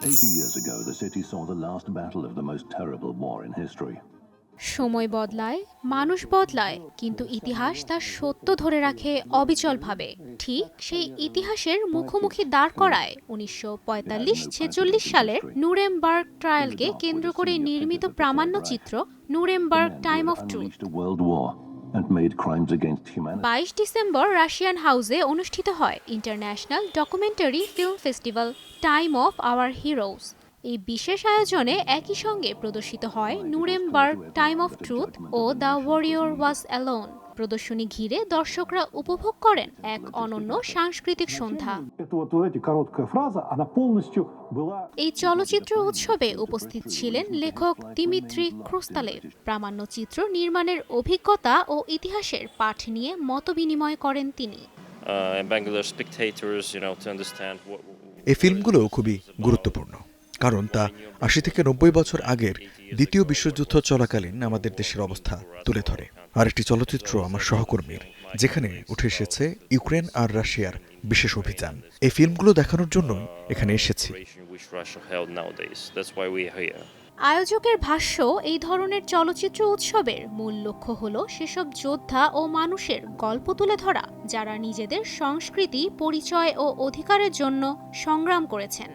80 years ago, the city saw the last battle of the most terrible war in history. সময় বদলায়, মানুষ বদলায়, কিন্তু ইতিহাস তার সত্য ধরে রাখে অবিচলভাবে। ঠিক সেই ইতিহাসের মুখোমুখি দাঁড় করায় 1945-46 সালের নুরেমবার্গ ট্রায়ালকে কেন্দ্র করে নির্মিত প্রামাণ্যচিত্র Nuremberg time of truth. 22 December Russian হাউসে অনুষ্ঠিত হয় international documentary film festival time of our heroes. এই বিশেষ আয়োজনে একই সঙ্গে প্রদর্শিত হয় নুরেমবার্গ টাইম অফ ট্রুথ ও দ্য ওয়ারিয়র ওয়াজ অ্যালোন। প্রদর্শনী ঘিরে দর্শকরা উপভোগ করেন এক অনন্য সাংস্কৃতিক সন্ধ্যা। এই চলচ্চিত্র উৎসবে উপস্থিত ছিলেন লেখক দিমিত্রি খ্রুস্তালেভ। প্রামাণ্যচিত্র নির্মাণের অভিজ্ঞতা ও ইতিহাসের পাঠ নিয়ে মতবিনিময় করেন তিনি। এই ফিল্মগুলো খুবই গুরুত্বপূর্ণ, কারণ তা ৮০ থেকে ৯০ বছর আগের দ্বিতীয় বিশ্বযুদ্ধ চলাকালীন আমাদের দেশের অবস্থা তুলে ধরে। আরেকটি চলচ্চিত্র আমার সহকর্মীর, যেখানে উঠে এসেছে ইউক্রেন আর রাশিয়ার বিশেষ অভিযান। এই ফিল্মগুলো দেখানোর জন্য এখানে এসেছি। আয়োজকের ভাষ্য, এই ধরনের চলচ্চিত্র উৎসবের মূল লক্ষ্য হল সেসব যোদ্ধা ও মানুষের গল্প তুলে ধরা যারা নিজেদের সংস্কৃতি, পরিচয় ও অধিকারের জন্য সংগ্রাম করেছেন।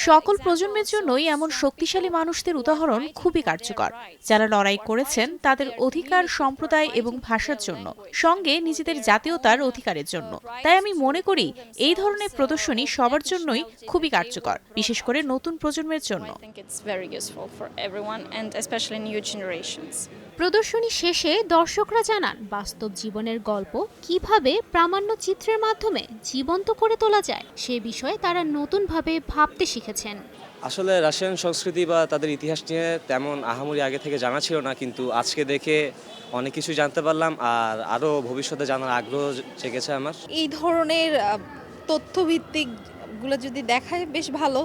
সকল প্রজন্মের জন্যই এমন শক্তিশালী মানুষদের উদাহরণ খুবই কার্যকর, যারা লড়াই করেছেন তাদের অধিকার, সম্প্রদায় এবং ভাষার জন্য, সঙ্গে নিজেদের জাতীয়তার অধিকারের জন্য। তাই আমি মনে করি এই ধরনের প্রদর্শনী সবার জন্যই খুবই কার্যকর, বিশেষ করে নতুন প্রজন্মের জন্য। প্রদর্শনী শেষে দর্শকরা জানান বাস্তব জীবনের গল্প কিভাবে প্রামাণ্যচিত্রের মাধ্যমে জীবন্ত করে তোলা যায় সে বিষয়ে তারা নতুনভাবে ভাবতে শিখেছেন। আসলে রাশিয়ান সংস্কৃতি বা তাদের ইতিহাস নিয়ে তেমন আহামরি আগে থেকে জানা ছিল না, কিন্তু আজকে দেখে অনেক কিছু জানতে পারলাম, আর আরও ভবিষ্যতে জানার আগ্রহ জেগেছে আমার। এই ধরনের তথ্যভিত্তিকগুলো যদি দেখায় বেশ ভালো,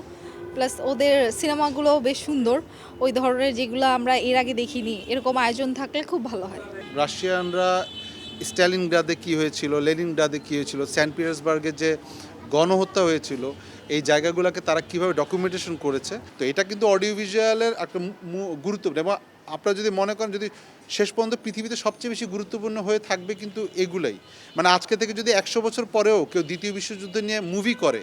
প্লাস ওদের সিনেমাগুলোও বেশ সুন্দর, ওই ধরনের যেগুলো আমরা এর আগে দেখিনি, এরকম আয়োজন থাকলে খুব ভালো হয়। রাশিয়ানরা স্ট্যালিনগ্রাদে কী হয়েছিল, লেনিনগ্রাদে কী হয়েছিল, সেন্ট পিটার্সবার্গের যে গণহত্যা হয়েছিল, এই জায়গাগুলোকে তারা কীভাবে ডকুমেন্টেশন করেছে। তো এটা কিন্তু অডিও ভিজুয়ালের একটা গুরুত্বপূর্ণ, এবং আপনারা যদি মনে করেন যদি শেষ পর্যন্ত পৃথিবীতে সবচেয়ে বেশি গুরুত্বপূর্ণ হয়ে থাকবে কিন্তু এগুলাই, মানে আজকে থেকে যদি ১০০ বছর পরেও কেউ দ্বিতীয় বিশ্বযুদ্ধ নিয়ে মুভি করে,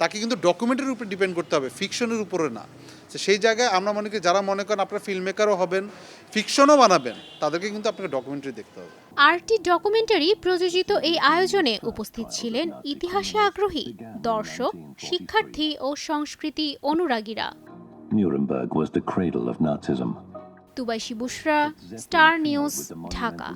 তাকে কিন্তু ডকুমেন্টের উপরে ডিপেন্ড করতে হবে, ফিকশনের উপরে না। তো সেই জায়গায় আমরা মনে করি যারা মনে করেন আপনারা ফিল্ম মেকারও হবেন, ফিকশনও বানাবেন, তাদেরকে কিন্তু আপনাকে ডকুমেন্টারি দেখতে হবে। আরটি ডকুমেন্টারি প্রযোজিত এই আয়োজনে উপস্থিত ছিলেন ইতিহাসে আগ্রহী দর্শক, শিক্ষার্থী ও সংস্কৃতি অনুরাগীরা। Nuremberg was the cradle of Nazism. Tubaishi Bushra, Star News, Dhaka.